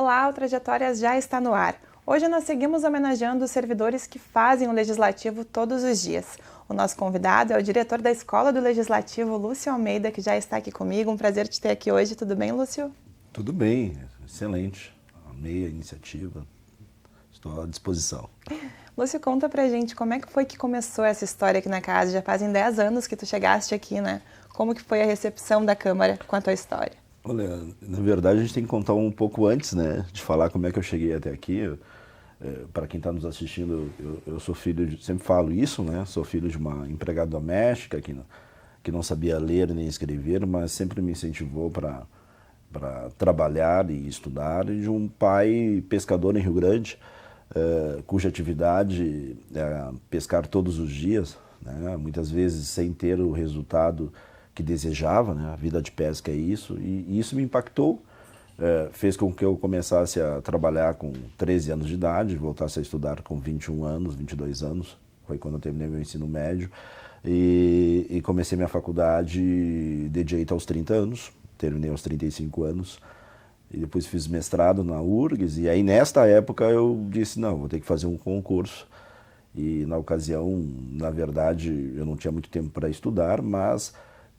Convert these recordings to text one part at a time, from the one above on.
Olá, o Trajetórias já está no ar. Hoje nós seguimos homenageando os servidores que fazem o Legislativo todos os dias. O nosso convidado é o diretor da Escola do Legislativo, Lúcio Almeida, que já está aqui comigo. Um prazer te ter aqui hoje. Tudo bem, Lúcio? Tudo bem, excelente. Amei a iniciativa. Estou à disposição. Lúcio, conta pra gente como é que foi que começou essa história aqui na casa. Já fazem 10 anos que tu chegaste aqui, né? Como que foi a recepção da Câmara com a tua história? Olha, na verdade a gente tem que contar um pouco antes, né, de falar como é que eu cheguei até aqui. Para quem está nos assistindo, eu sou filho de, sempre falo isso, né, sou filho de uma empregada doméstica que não sabia ler nem escrever, mas sempre me incentivou para trabalhar e estudar, e de um pai pescador em Rio Grande, cuja atividade é pescar todos os dias, né, muitas vezes sem ter o resultado que desejava, né? A vida de pesca é isso, e isso me impactou, fez com que eu começasse a trabalhar com 13 anos de idade, voltasse a estudar com 21 anos, 22 anos, foi quando eu terminei meu ensino médio, e comecei minha faculdade de Direito aos 30 anos, terminei aos 35 anos, e depois fiz mestrado na URGS, e aí nesta época eu disse, não, vou ter que fazer um concurso, e na ocasião, na verdade, eu não tinha muito tempo para estudar, mas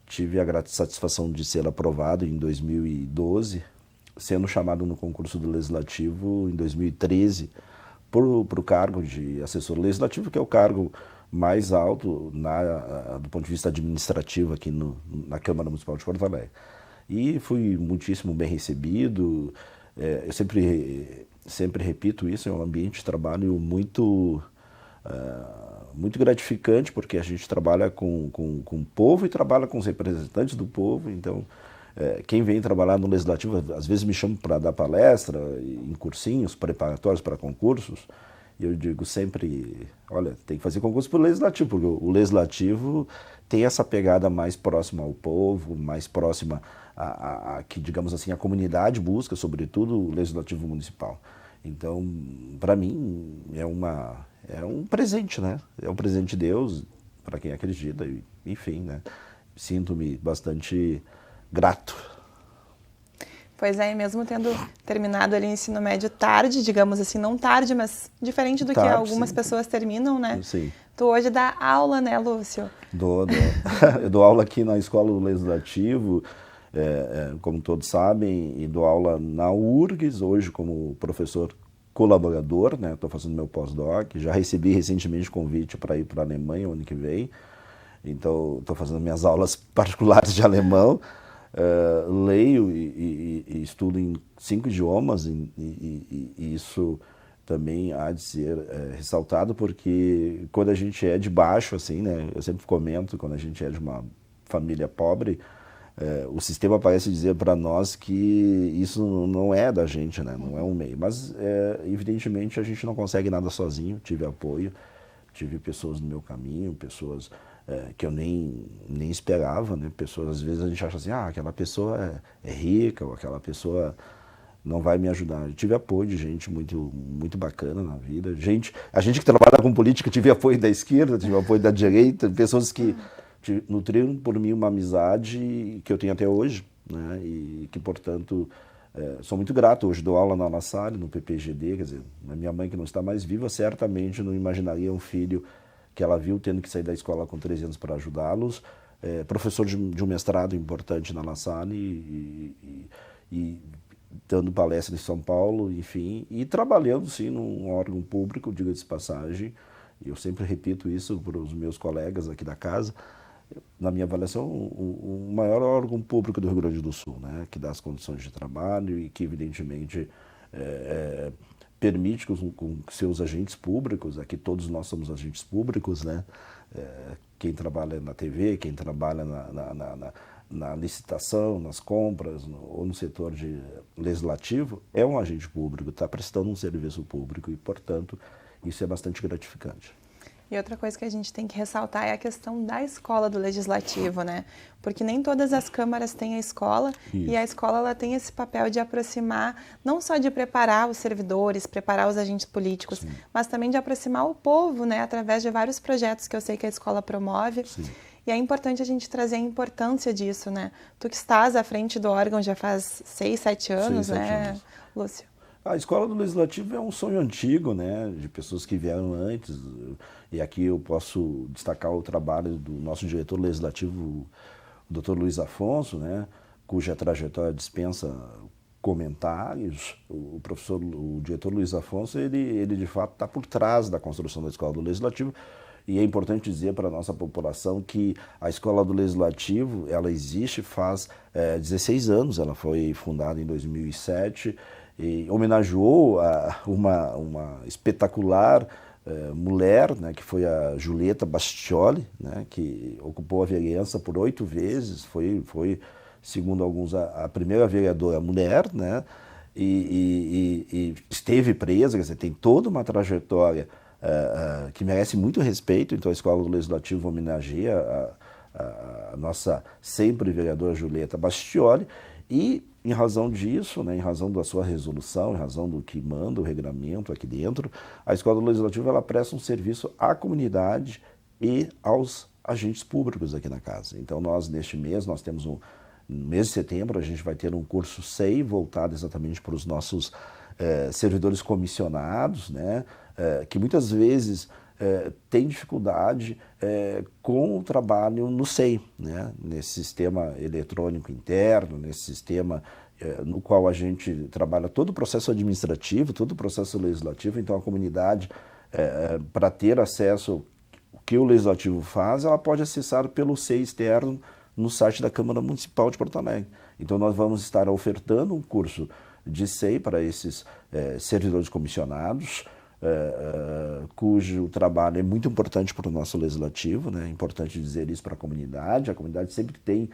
tive a grata satisfação de ser aprovado em 2012, sendo chamado no concurso do Legislativo em 2013 para o cargo de assessor legislativo, que é o cargo mais alto do ponto de vista administrativo aqui na Câmara Municipal de Porto Alegre. E fui muitíssimo bem recebido, eu sempre repito isso, é um ambiente de trabalho muito gratificante, porque a gente trabalha com o povo e trabalha com os representantes do povo, então quem vem trabalhar no Legislativo, às vezes me chama para dar palestra em cursinhos preparatórios para concursos, e eu digo sempre, olha, tem que fazer concurso para o Legislativo, porque o Legislativo tem essa pegada mais próxima ao povo, mais próxima que, digamos assim, a comunidade busca, sobretudo o Legislativo Municipal. Então, para mim, é um presente, né? É um presente de Deus, para quem acredita, enfim, né? Sinto-me bastante grato. Pois é, e mesmo tendo terminado ali o ensino médio tarde, digamos assim, não tarde, mas diferente do que algumas pessoas terminam, né? Sim. Tu hoje dá aula, né, Lúcio? Eu dou aula aqui na Escola do Legislativo, como todos sabem, e dou aula na URGS, hoje como professor colaborador, né? Estou fazendo meu pós-doc, já recebi recentemente convite para ir para a Alemanha o ano que vem, então estou fazendo minhas aulas particulares de alemão, leio e estudo em 5 idiomas, e isso também há de ser ressaltado, porque quando a gente é de baixo, assim, né? Eu sempre comento, quando a gente é de uma família pobre, o sistema parece dizer para nós que isso não é da gente, né? Não é um meio. Mas, evidentemente, a gente não consegue nada sozinho. Tive apoio, tive pessoas no meu caminho, pessoas que eu nem esperava, né? Pessoas, às vezes, a gente acha assim, aquela pessoa é rica, ou aquela pessoa não vai me ajudar. Eu tive apoio de gente muito, muito bacana na vida. A gente que trabalha com política, tive apoio da esquerda, tive apoio da direita, pessoas que nutriram por mim uma amizade que eu tenho até hoje, né? E que, portanto, sou muito grato. Hoje dou aula na La Salle, no PPGD, quer dizer, a minha mãe, que não está mais viva, certamente não imaginaria um filho que ela viu tendo que sair da escola com 13 anos para ajudá-los, professor de um mestrado importante na La Salle e dando palestra em São Paulo, enfim, e trabalhando, sim, num órgão público, diga-se de passagem. Eu sempre repito isso para os meus colegas aqui da casa, na minha avaliação, o maior órgão público do Rio Grande do Sul, né, que dá as condições de trabalho e que, evidentemente, permite com seus agentes públicos, aqui todos nós somos agentes públicos, né, quem trabalha na TV, quem trabalha na licitação, nas compras, ou no setor legislativo, é um agente público, está prestando um serviço público e, portanto, isso é bastante gratificante. E outra coisa que a gente tem que ressaltar é a questão da escola do Legislativo, né? Porque nem todas as câmaras têm a escola. Isso. E a escola ela tem esse papel de aproximar, não só de preparar os servidores, preparar os agentes políticos, sim, mas também de aproximar o povo, né? Através de vários projetos que eu sei que a escola promove. Sim. E é importante a gente trazer a importância disso, né? Tu que estás à frente do órgão já faz 6, 7 anos, 6, 7 né, anos. Lúcio? A escola do Legislativo é um sonho antigo, né, de pessoas que vieram antes, e aqui eu posso destacar o trabalho do nosso diretor legislativo, o Dr. Luiz Afonso, né, cuja trajetória dispensa comentários. O diretor Luiz Afonso, ele de fato está por trás da construção da escola do Legislativo. E é importante dizer para a nossa população que a Escola do Legislativo, ela existe faz 16 anos, ela foi fundada em 2007 e homenageou uma espetacular mulher, né, que foi a Julieta Bastioli, né, que ocupou a vereança por 8 vezes, foi segundo alguns, a primeira vereadora mulher, né, e esteve presa, quer dizer, tem toda uma trajetória que merece muito respeito. Então a Escola do Legislativo homenageia a nossa sempre vereadora Julieta Bastioli, e em razão disso, né, em razão da sua resolução, em razão do que manda o regramento aqui dentro, a Escola do Legislativo ela presta um serviço à comunidade e aos agentes públicos aqui na casa. Então nós, neste mês, nós temos no mês de setembro, a gente vai ter um curso SEI voltado exatamente para os nossos servidores comissionados, né, que muitas vezes tem dificuldade com o trabalho no SEI, né, nesse sistema eletrônico interno, nesse sistema no qual a gente trabalha todo o processo administrativo, todo o processo legislativo. Então a comunidade, para ter acesso ao que o Legislativo faz, ela pode acessar pelo SEI externo no site da Câmara Municipal de Porto Alegre. Então nós vamos estar ofertando um curso de SEI para esses servidores comissionados, cujo trabalho é muito importante para o nosso legislativo, né? É importante dizer isso para a comunidade. A comunidade sempre tem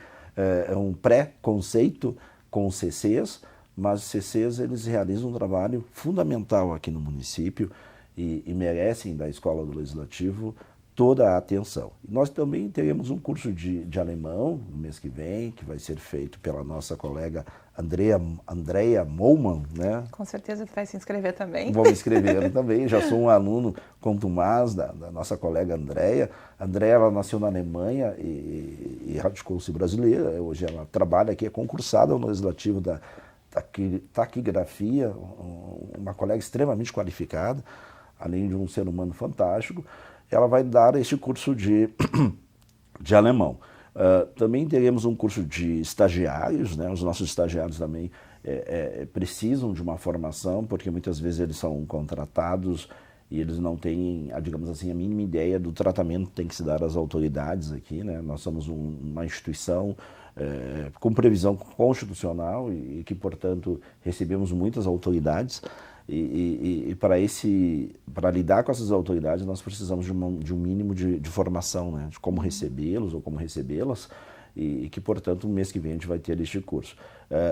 um pré-conceito com os CCs, mas os CCs eles realizam um trabalho fundamental aqui no município e merecem da Escola do Legislativo toda a atenção. E nós também teremos um curso de alemão no mês que vem, que vai ser feito pela nossa colega Andrea Mollmann, né? Com certeza tu vai se inscrever também. Vou me inscrever também, já sou um aluno contumaz da nossa colega Andrea. Andrea, ela nasceu na Alemanha e radicou-se brasileira. Hoje ela trabalha aqui, é concursada no Legislativo da Taquigrafia, uma colega extremamente qualificada, além de um ser humano fantástico. Ela vai dar este curso de alemão. Também teremos um curso de estagiários, né? Os nossos estagiários também precisam de uma formação, porque muitas vezes eles são contratados e eles não têm, digamos assim, a mínima ideia do tratamento que tem que se dar às autoridades aqui, né? Nós somos uma instituição com previsão constitucional e que, portanto, recebemos muitas autoridades. E para lidar com essas autoridades, nós precisamos de um mínimo de formação, né? De como recebê-los ou como recebê-las, e que, portanto, no mês que vem a gente vai ter este curso.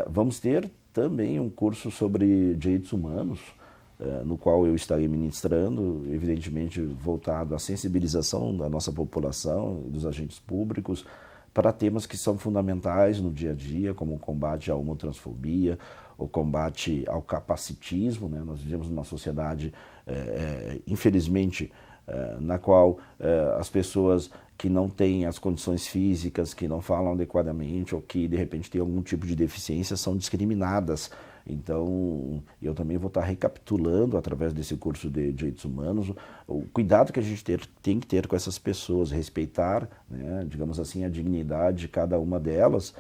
Vamos ter também um curso sobre direitos humanos, no qual eu estarei ministrando, evidentemente voltado à sensibilização da nossa população e dos agentes públicos para temas que são fundamentais no dia a dia, como o combate à homotransfobia, o combate ao capacitismo, né? Nós vivemos numa sociedade, infelizmente, na qual as pessoas que não têm as condições físicas, que não falam adequadamente ou que de repente têm algum tipo de deficiência são discriminadas. Então, eu também vou estar recapitulando, através desse curso de direitos humanos, o cuidado que a gente tem que ter com essas pessoas, respeitar, né, digamos assim, a dignidade de cada uma delas,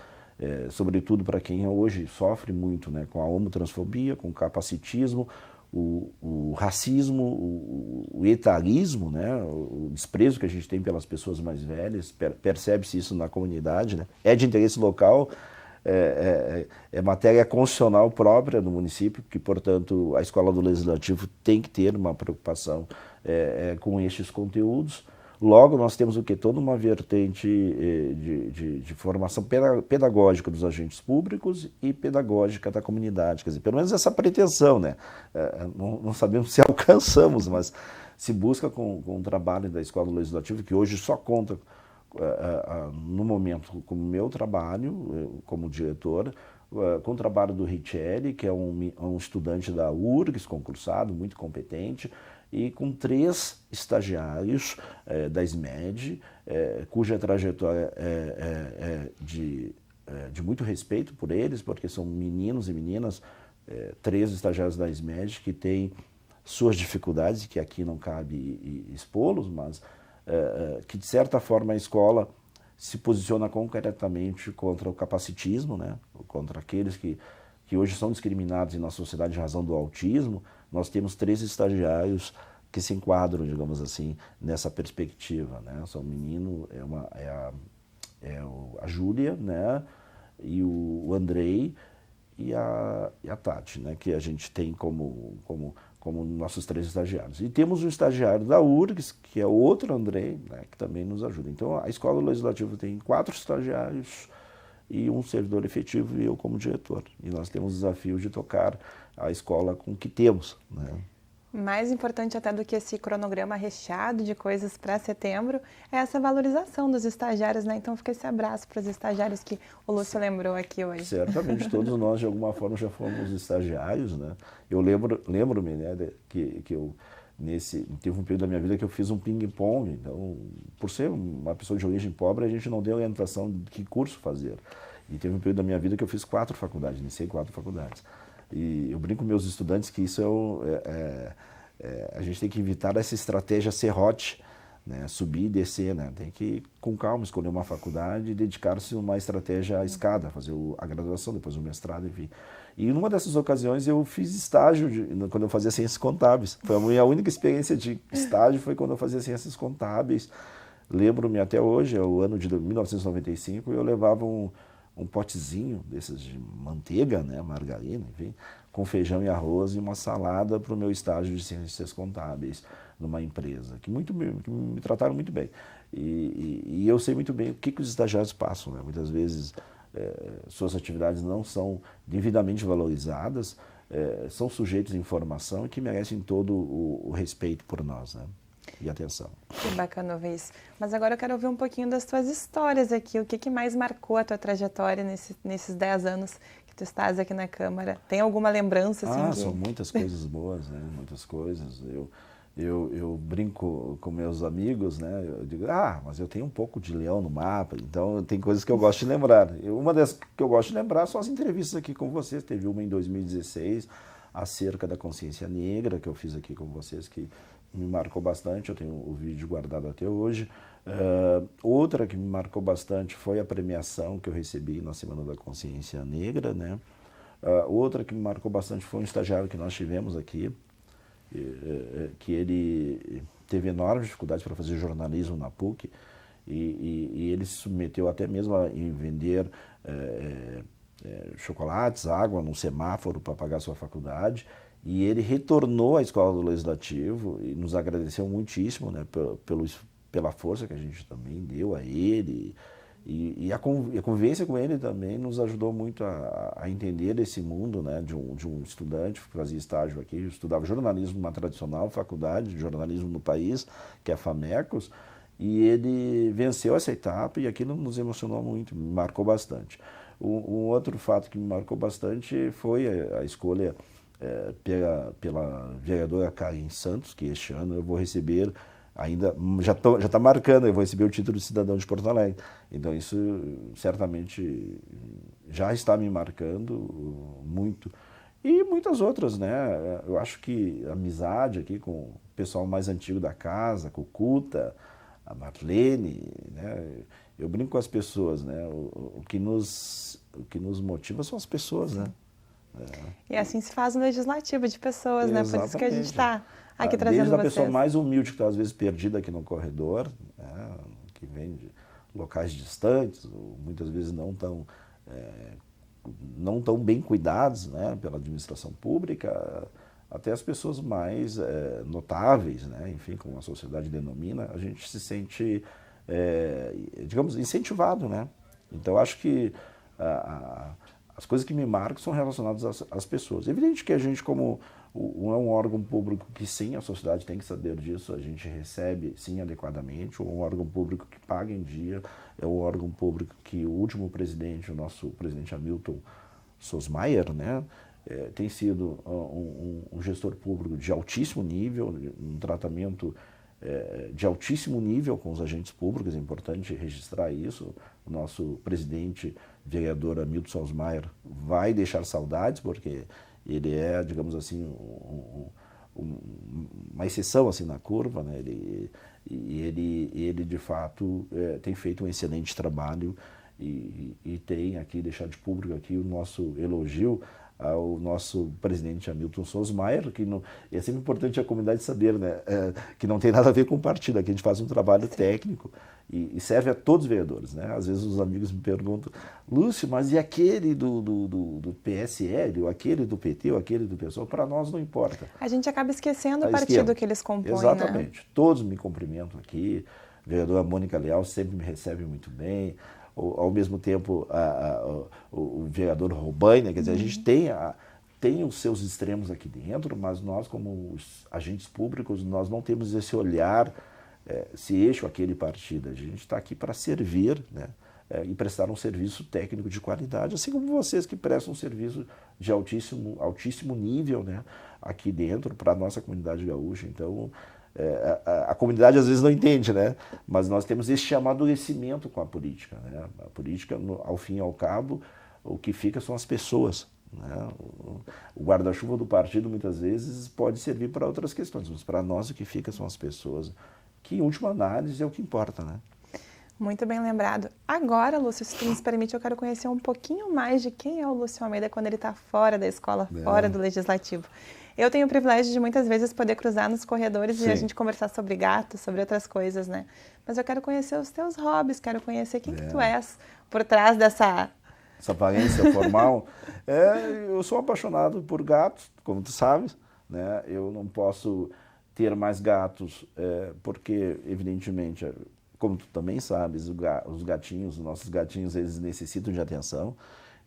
sobretudo para quem hoje sofre muito, né, com a homotransfobia, com o capacitismo, o racismo, o etarismo, né, o desprezo que a gente tem pelas pessoas mais velhas. Percebe-se isso na comunidade, né? É de interesse local, é matéria constitucional própria do município, que, portanto, a Escola do Legislativo tem que ter uma preocupação com estes conteúdos. Logo, nós temos o quê? Toda uma vertente de formação pedagógica dos agentes públicos e pedagógica da comunidade. Quer dizer, pelo menos essa pretensão, né? Não sabemos se alcançamos, mas se busca com o trabalho da Escola do Legislativo, que hoje só conta, no momento, com o meu trabalho como diretor, com o trabalho do Richelli, que é um estudante da URGS, concursado, muito competente, e com 3 estagiários da SMED, cuja trajetória é de muito respeito por eles, porque são meninos e meninas 3 estagiários da SMED que têm suas dificuldades, que aqui não cabe expô-los, mas que de certa forma a escola se posiciona concretamente contra o capacitismo, né? Contra aqueles que hoje são discriminados na sociedade em razão do autismo. Nós temos 3 estagiários que se enquadram, digamos assim, nessa perspectiva, né? São menino, a Júlia, né? E o Andrei e a Tati, né? Que a gente tem como nossos 3 estagiários. E temos o estagiário da URGS, que é o outro Andrei, né? Que também nos ajuda. Então, a Escola Legislativa tem 4 estagiários e um servidor efetivo e eu como diretor. E nós temos o desafio de tocar a escola com o que temos, né? Mais importante até do que esse cronograma recheado de coisas para setembro é essa valorização dos estagiários, né? Então fica esse abraço para os estagiários que o Lúcio lembrou aqui hoje. Certamente todos nós de alguma forma já fomos estagiários, né? Eu lembro-me, né, que eu teve um período da minha vida que eu fiz um ping-pong. Então, por ser uma pessoa de origem pobre, a gente não deu orientação de que curso fazer. E teve um período da minha vida que eu fiz 4 faculdades, iniciei 4 faculdades. E eu brinco com meus estudantes que isso a gente tem que evitar essa estratégia serrote, né? Subir e descer, né? Tem que, com calma, escolher uma faculdade e dedicar-se a uma estratégia à escada, fazer a graduação, depois o mestrado, enfim. E numa dessas ocasiões eu fiz estágio quando eu fazia ciências contábeis. Foi a minha única experiência de estágio foi quando eu fazia ciências contábeis. Lembro-me até hoje, é o ano de 1995, eu levava um potezinho desses de manteiga, né, margarina, enfim, com feijão e arroz e uma salada para o meu estágio de ciências contábeis numa empresa, que me trataram muito bem. E eu sei muito bem o que os estagiários passam, né? Muitas vezes suas atividades não são devidamente valorizadas, são sujeitos de informação e que merecem todo o respeito por nós, né? E atenção. Que bacana ouvir isso. Mas agora eu quero ouvir um pouquinho das tuas histórias aqui. O que mais marcou a tua trajetória nesses 10 anos que tu estás aqui na Câmara? Tem alguma lembrança? Assim, são muitas coisas boas, né? Muitas coisas. Eu brinco com meus amigos, né? Eu digo, mas eu tenho um pouco de leão no mapa, então tem coisas que eu gosto de lembrar. Uma das que eu gosto de lembrar são as entrevistas aqui com vocês. Teve uma em 2016, acerca da consciência negra, que eu fiz aqui com vocês, que me marcou bastante, eu tenho o vídeo guardado até hoje. Outra que me marcou bastante foi a premiação que eu recebi na Semana da Consciência Negra, né? Outra que me marcou bastante foi um estagiário que nós tivemos aqui, que ele teve enormes dificuldades para fazer jornalismo na PUC, e ele se submeteu até mesmo a vender chocolates, água num semáforo para pagar sua faculdade. E ele retornou à Escola do Legislativo e nos agradeceu muitíssimo, né, pela força que a gente também deu a ele. E a convivência com ele também nos ajudou muito a entender esse mundo, né, de um estudante que fazia estágio aqui, estudava jornalismo numa tradicional faculdade de jornalismo no país, que é a FAMECOS, e ele venceu essa etapa e aquilo nos emocionou muito, me marcou bastante. Um outro fato que me marcou bastante foi a escolha pela vereadora Karen Santos, que este ano eu vou receber, ainda já está marcando, eu vou receber o título de cidadão de Porto Alegre. Então isso certamente já está me marcando muito. E muitas outras, né? Eu acho que a amizade aqui com o pessoal mais antigo da casa, com o Cuta, a Marlene, né? Eu brinco com as pessoas, né? O que nos motiva são as pessoas, né? E assim se faz um legislativo de pessoas, né? Por isso que a gente está aqui trazendo desde vocês. a pessoa mais humilde que está às vezes perdida aqui no corredor, né? Que vem de locais distantes, ou muitas vezes não tão bem cuidados, né, pela administração pública, até as pessoas mais notáveis, né, enfim, como a sociedade denomina, a gente se sente, digamos, incentivado, né? Então, acho que as coisas que me marcam são relacionadas às pessoas. É evidente que a gente, como é um órgão público que sim, a sociedade tem que saber disso, a gente recebe sim adequadamente, um órgão público que paga em dia, é um órgão público que o último presidente, o nosso presidente Hamilton Sosmaier, né, tem sido um gestor público de altíssimo nível, um tratamento de altíssimo nível com os agentes públicos, é importante registrar isso. O nosso presidente, vereador Hamilton Sosmaier, vai deixar saudades, porque ele é, digamos assim, uma exceção assim na curva, né? Ele de fato tem feito um excelente trabalho e tem aqui, deixar de público aqui o nosso elogio ao nosso presidente Hamilton Sosmaier, que não, é sempre importante a comunidade saber, né, que não tem nada a ver com o partido, aqui a gente faz um trabalho técnico e serve a todos os vereadores, né? Às vezes os amigos me perguntam, Lúcio, mas e aquele do PSL, ou aquele do PT, ou aquele do PSOL? Para nós não importa. A gente acaba esquecendo o partido que eles compõem, exatamente. Né? Todos me cumprimentam aqui, a vereadora Mônica Leal sempre me recebe muito bem, ao mesmo tempo o vereador Robaina, quer dizer, a gente tem os seus extremos aqui dentro, mas nós como os agentes públicos, nós não temos esse olhar, esse eixo aquele partido, a gente está aqui para servir, né, e prestar um serviço técnico de qualidade, assim como vocês que prestam um serviço de altíssimo nível, né, aqui dentro para a nossa comunidade gaúcha. Então, a comunidade às vezes não entende, né? Mas nós temos esse amadurecimento com a política, né? A política, ao fim e ao cabo, o que fica são as pessoas, né? O guarda-chuva do partido muitas vezes pode servir para outras questões, mas para nós o que fica são as pessoas, que em última análise é o que importa, né? Muito bem lembrado. Agora, Lúcio, se tu nos permite, eu quero conhecer um pouquinho mais de quem é o Lúcio Almeida quando ele está fora da escola, fora do Legislativo. Eu tenho o privilégio de muitas vezes poder cruzar nos corredores Sim. e a gente conversar sobre gatos, sobre outras coisas, né? Mas eu quero conhecer os teus hobbies, quero conhecer quem que tu és por trás dessa... Essa aparência formal. Eu sou apaixonado por gatos, como tu sabes, né? Eu não posso ter mais gatos porque, evidentemente, como tu também sabes, os gatinhos, os nossos gatinhos, eles necessitam de atenção.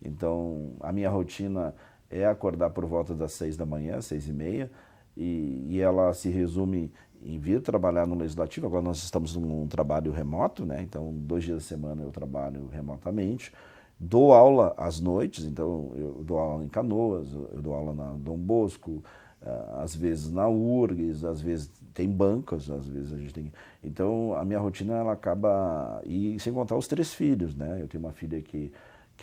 Então, a minha rotina é acordar por volta das 6 da manhã, 6h30, e ela se resume em vir trabalhar no Legislativo. Agora nós estamos num trabalho remoto, né? Então 2 dias da semana eu trabalho remotamente. Dou aula às noites, então eu dou aula em Canoas, eu dou aula na Dom Bosco, às vezes na URGS, às vezes tem bancas, às vezes a gente tem... Então a minha rotina ela acaba... E sem contar os 3 filhos, né? Eu tenho uma filha que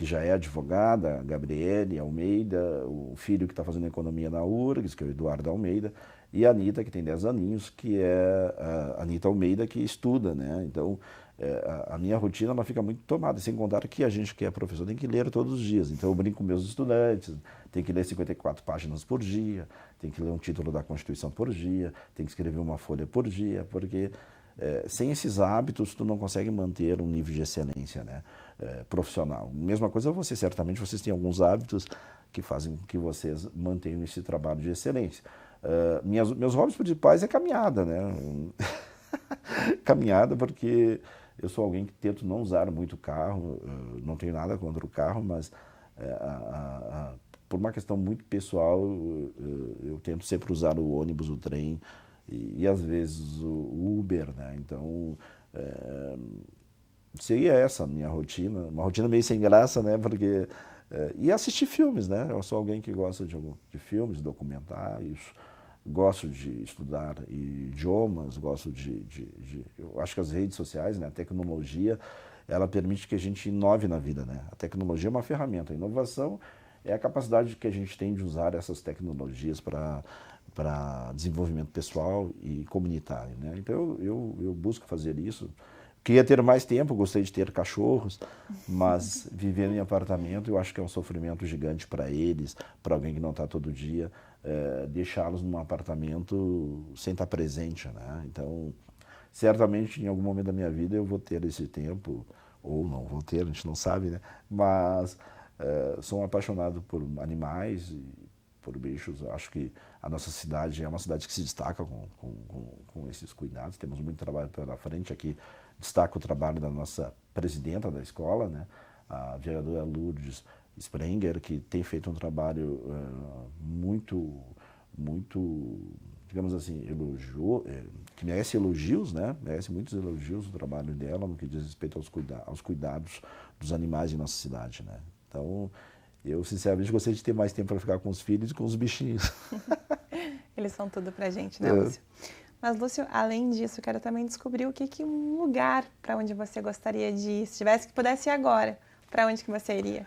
já é advogada, a Gabriele Almeida, o filho que está fazendo economia na URGS, que é o Eduardo Almeida, e a Anitta, que tem 10 aninhos, que é a Anitta Almeida, que estuda, né? Então, a minha rotina ela fica muito tomada, sem contar que a gente que é professor tem que ler todos os dias. Então, eu brinco com meus estudantes, tem que ler 54 páginas por dia, tem que ler um título da Constituição por dia, tem que escrever uma folha por dia, porque... sem esses hábitos, tu não consegue manter um nível de excelência, né, profissional. Mesma coisa você, certamente vocês têm alguns hábitos que fazem com que vocês mantenham esse trabalho de excelência. Meus hobbies principais é caminhada, né? Caminhada porque eu sou alguém que tento não usar muito carro, não tenho nada contra o carro, mas por uma questão muito pessoal, eu tento sempre usar o ônibus, o trem, e às vezes o Uber, né? Então, seria essa a minha rotina, uma rotina meio sem graça, né? Porque, e assistir filmes, né? Eu sou alguém que gosta de filmes, documentários, gosto de estudar idiomas, gosto eu acho que as redes sociais, né? A tecnologia, ela permite que a gente inove na vida, né? A tecnologia é uma ferramenta, a inovação é a capacidade que a gente tem de usar essas tecnologias para desenvolvimento pessoal e comunitário, né? Então eu busco fazer isso. Queria ter mais tempo, gostei de ter cachorros, mas vivendo em apartamento eu acho que é um sofrimento gigante para eles, para alguém que não está todo dia, deixá-los num apartamento sem estar presente, né? Então, certamente em algum momento da minha vida eu vou ter esse tempo, ou não vou ter, a gente não sabe, né? Mas sou um apaixonado por animais e por bichos. Acho que a nossa cidade é uma cidade que se destaca com esses cuidados. Temos muito trabalho pela frente. Aqui destaca o trabalho da nossa presidenta da escola, né? A vereadora Lourdes Sprenger, que tem feito um trabalho muito, digamos assim, que merece elogios, né? Merece muitos elogios o trabalho dela no que diz respeito aos cuidados dos animais em nossa cidade, né? Então, eu, sinceramente, gostaria de ter mais tempo para ficar com os filhos e com os bichinhos. Eles são tudo pra gente, né, Lúcio? Mas, Lúcio, além disso, quero também descobrir o que um lugar para onde você gostaria de ir. Se tivesse que pudesse ir agora, para onde que você iria?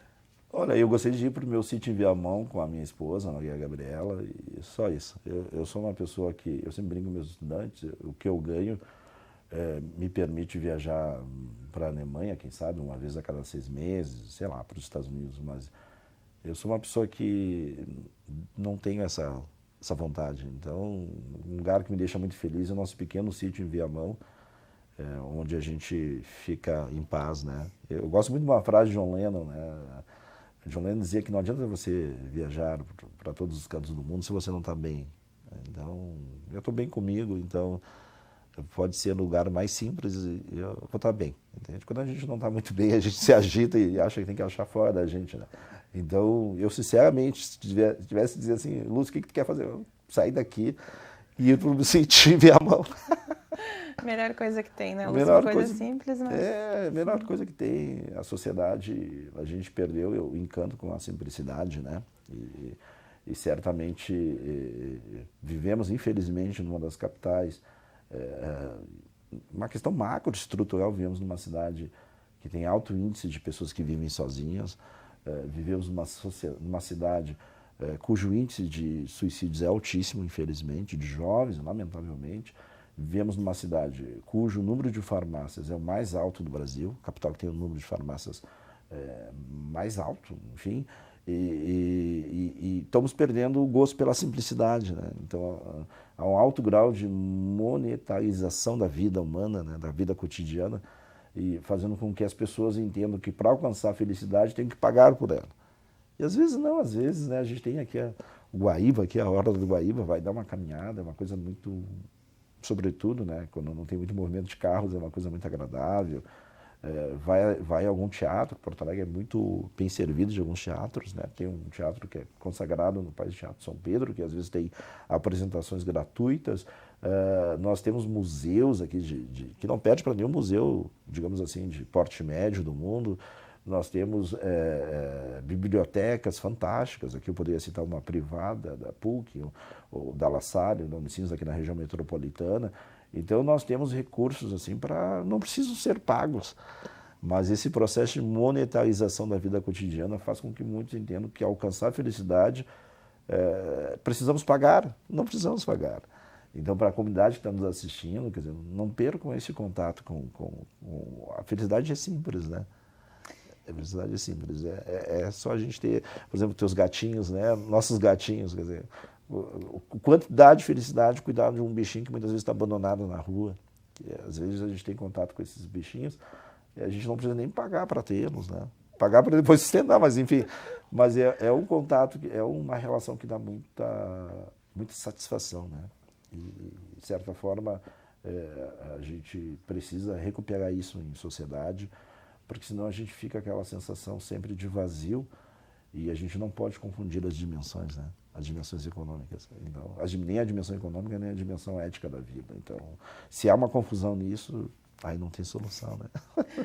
Olha, eu gostei de ir para o meu sítio em Viamão com a minha esposa, a Maria Gabriela, e só isso. Eu sou uma pessoa que, eu sempre brinco com meus estudantes, o que eu ganho me permite viajar para a Alemanha, quem sabe, uma vez a cada 6 meses, sei lá, para os Estados Unidos, mas eu sou uma pessoa que não tenho essa vontade. Então, um lugar que me deixa muito feliz é o nosso pequeno sítio em Viamão, onde a gente fica em paz, né? Eu gosto muito de uma frase de John Lennon, né? John Lennon dizia que não adianta você viajar para todos os cantos do mundo se você não está bem. Então, eu estou bem comigo, então pode ser o lugar mais simples e eu vou estar bem. Entende? Quando a gente não está muito bem, a gente se agita e acha que tem que achar fora da gente, né? Então, eu sinceramente, se tivesse que dizer assim, Lúcio, o que tu quer fazer? Eu sair daqui e ir para o sítio e ver a mão. Melhor coisa que tem, né? Melhor Uma coisa simples, mas... É, a melhor coisa que tem. A sociedade, a gente perdeu o encanto com a simplicidade, né? E certamente vivemos, infelizmente, numa das capitais, uma questão macro estrutural, vivemos numa cidade que tem alto índice de pessoas que vivem sozinhas, vivemos numa cidade cujo índice de suicídios é altíssimo, infelizmente, de jovens, lamentavelmente. Vivemos numa cidade cujo número de farmácias é o mais alto do Brasil, capital que tem o número de farmácias mais alto, enfim, e estamos perdendo o gosto pela simplicidade, né? Então, há um alto grau de monetarização da vida humana, né? Da vida cotidiana, e fazendo com que as pessoas entendam que para alcançar a felicidade tem que pagar por ela. E às vezes não, às vezes, né, a gente tem aqui o Guaíba, aqui a Horta do Guaíba, vai dar uma caminhada, é uma coisa muito, sobretudo, né, quando não tem muito movimento de carros, é uma coisa muito agradável. Vai a algum teatro, Porto Alegre é muito bem servido de alguns teatros, né? Tem um teatro que é consagrado no País de Teatro São Pedro, que às vezes tem apresentações gratuitas. Nós temos museus aqui que não perde para nenhum museu, digamos assim, de porte médio do mundo. Nós temos bibliotecas fantásticas, aqui eu poderia citar uma privada da PUC, ou da La Salle, da Unicinos, aqui na região metropolitana. Então nós temos recursos assim para não precisam ser pagos, mas esse processo de monetarização da vida cotidiana faz com que muitos entendam que ao alcançar a felicidade precisamos pagar, não precisamos pagar. Então para a comunidade que está nos assistindo, quer dizer, não percam esse contato com a felicidade é simples, né? A felicidade é simples, é só a gente ter, por exemplo, teus gatinhos, né? Nossos gatinhos, quer dizer, o quanto dá de felicidade cuidar de um bichinho que muitas vezes está abandonado na rua. E, às vezes a gente tem contato com esses bichinhos e a gente não precisa nem pagar para tê-los, né? Pagar para depois sustentar, mas enfim. Mas é um contato, é uma relação que dá muita satisfação, né? E, de certa forma, a gente precisa recuperar isso em sociedade, porque senão a gente fica aquela sensação sempre de vazio e a gente não pode confundir as dimensões, né? As dimensões econômicas. Então, nem a dimensão econômica, nem a dimensão ética da vida. Então, se há uma confusão nisso, aí não tem solução, né?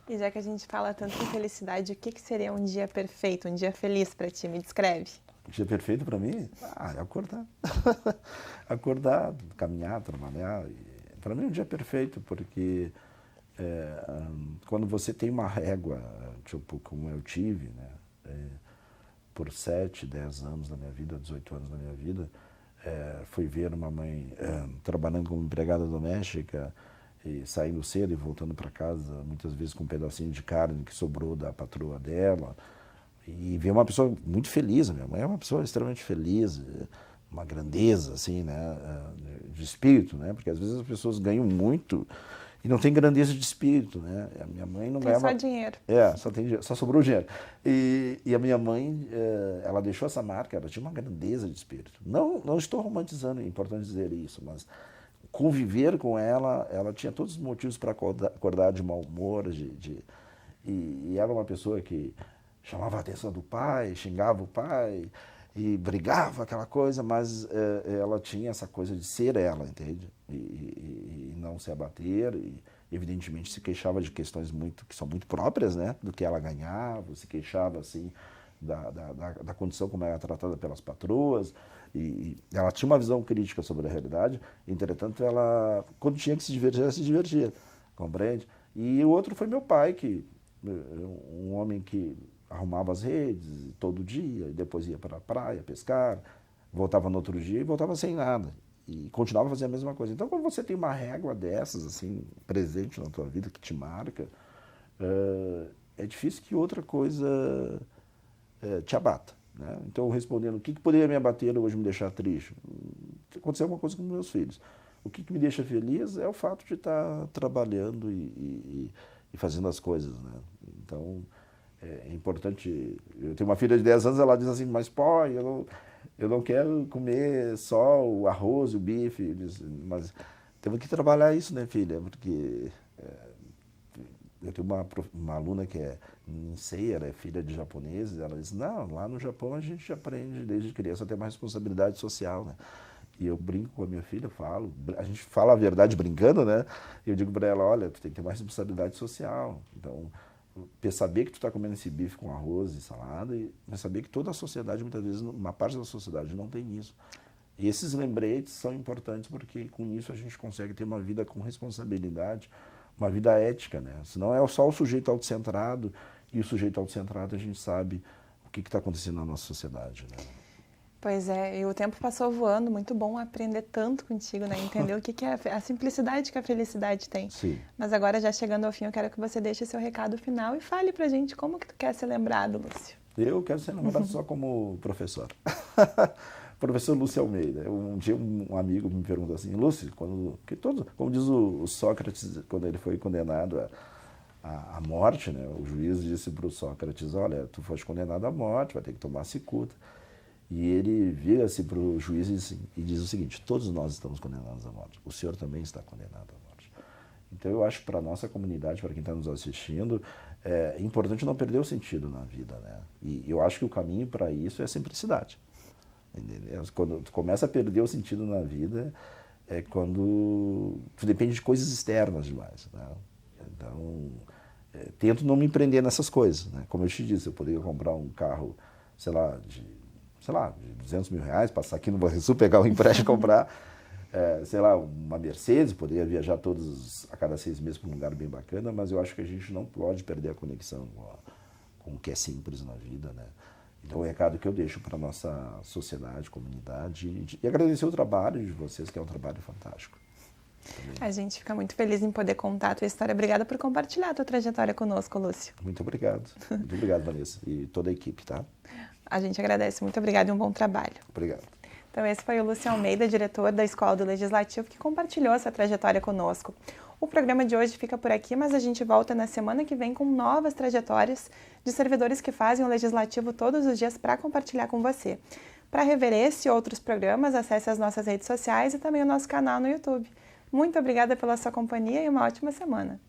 E já que a gente fala tanto em felicidade, o que seria um dia perfeito, um dia feliz para ti? Me descreve. Um dia perfeito para mim? É acordar. Acordar, caminhar, trabalhar. Para mim é um dia perfeito, porque quando você tem uma régua, tipo, como eu tive, né? Por 7, 10 anos da minha vida, 18 anos da minha vida, fui ver uma mãe trabalhando como empregada doméstica, e saindo cedo e voltando para casa, muitas vezes com um pedacinho de carne que sobrou da patroa dela, e ver uma pessoa muito feliz. A minha mãe é uma pessoa extremamente feliz, uma grandeza, assim, né, de espírito, né, porque às vezes as pessoas ganham muito e não tem grandeza de espírito, né? A minha mãe não ganhava... Só dinheiro. Só sobrou dinheiro. E a minha mãe, ela deixou essa marca, ela tinha uma grandeza de espírito. Não estou romantizando, é importante dizer isso, mas conviver com ela tinha todos os motivos para acordar de mau humor, e era uma pessoa que chamava a atenção do pai, xingava o pai, e brigava, aquela coisa, mas ela tinha essa coisa de ser ela, entende? E não se abater, e evidentemente se queixava de questões que são muito próprias, né? Do que ela ganhava, se queixava, assim, da condição como era tratada pelas patroas, e ela tinha uma visão crítica sobre a realidade. Entretanto, ela, quando tinha que se divertir, ela se divertia, compreende? E o outro foi meu pai, um homem que arrumava as redes todo dia, e depois ia para a praia pescar, voltava no outro dia e voltava sem nada. E continuava fazendo a mesma coisa. Então, quando você tem uma régua dessas, assim, presente na tua vida, que te marca, é difícil que outra coisa te abata. Né? Então, respondendo, o que poderia me abater hoje, me deixar triste? Aconteceu alguma coisa com meus filhos. O que me deixa feliz é o fato de estar trabalhando e fazendo as coisas. Né? Então, é importante. Eu tenho uma filha de 10 anos, ela diz assim, mas pô, eu não quero comer só o arroz e o bife. Mas temos que trabalhar isso, né, filha? Porque eu tenho uma aluna que é Nisei, ela é filha de japoneses, ela diz, não, lá no Japão a gente aprende desde criança a ter uma responsabilidade social, né? E eu brinco com a minha filha, a gente fala a verdade brincando, né? E eu digo para ela, olha, tu tem que ter uma responsabilidade social. Então, saber que tu está comendo esse bife com arroz e salada, mas saber que toda a sociedade, muitas vezes, uma parte da sociedade não tem isso. E esses lembretes são importantes porque com isso a gente consegue ter uma vida com responsabilidade, uma vida ética, né? Senão é só o sujeito autocentrado, e o sujeito autocentrado a gente sabe o que está acontecendo na nossa sociedade, né? Pois é, e o tempo passou voando, muito bom aprender tanto contigo, né? Entender o que é a simplicidade que a felicidade tem. Sim. Mas agora, já chegando ao fim, eu quero que você deixe seu recado final e fale pra gente como que tu quer ser lembrado, Lúcio. Eu quero ser lembrado só como professor. Professor Lúcio Almeida. Um dia um amigo me perguntou assim, Lúcio, como diz o Sócrates, quando ele foi condenado à morte, né? O juiz disse para o Sócrates, olha, tu foste condenado à morte, vai ter que tomar cicuta. E ele vira-se para o juiz e diz o seguinte, todos nós estamos condenados à morte, o senhor também está condenado à morte. Então eu acho que para a nossa comunidade, para quem está nos assistindo, é importante não perder o sentido na vida, né? E eu acho que o caminho para isso é a simplicidade. Entendeu? Quando tu começa a perder o sentido na vida, é quando tu depende de coisas externas demais, né? Então, tento não me prender nessas coisas, né? Como eu te disse, eu poderia comprar um carro, sei lá, de 200 mil reais, passar aqui no Banrisul, pegar um empréstimo e comprar, sei lá, uma Mercedes, poderia viajar a cada 6 meses para um lugar bem bacana, mas eu acho que a gente não pode perder a conexão com o que é simples na vida, né? Então, o recado que eu deixo para a nossa sociedade, comunidade, e agradecer o trabalho de vocês, que é um trabalho fantástico. A gente fica muito feliz em poder contar a tua história. Obrigada por compartilhar a tua trajetória conosco, Lúcio. Muito obrigado. Muito obrigado, Vanessa, e toda a equipe, tá? A gente agradece. Muito obrigada e um bom trabalho. Obrigado. Então, esse foi o Lúcio Almeida, diretor da Escola do Legislativo, que compartilhou essa trajetória conosco. O programa de hoje fica por aqui, mas a gente volta na semana que vem com novas trajetórias de servidores que fazem o Legislativo todos os dias para compartilhar com você. Para rever esse e outros programas, acesse as nossas redes sociais e também o nosso canal no YouTube. Muito obrigada pela sua companhia e uma ótima semana.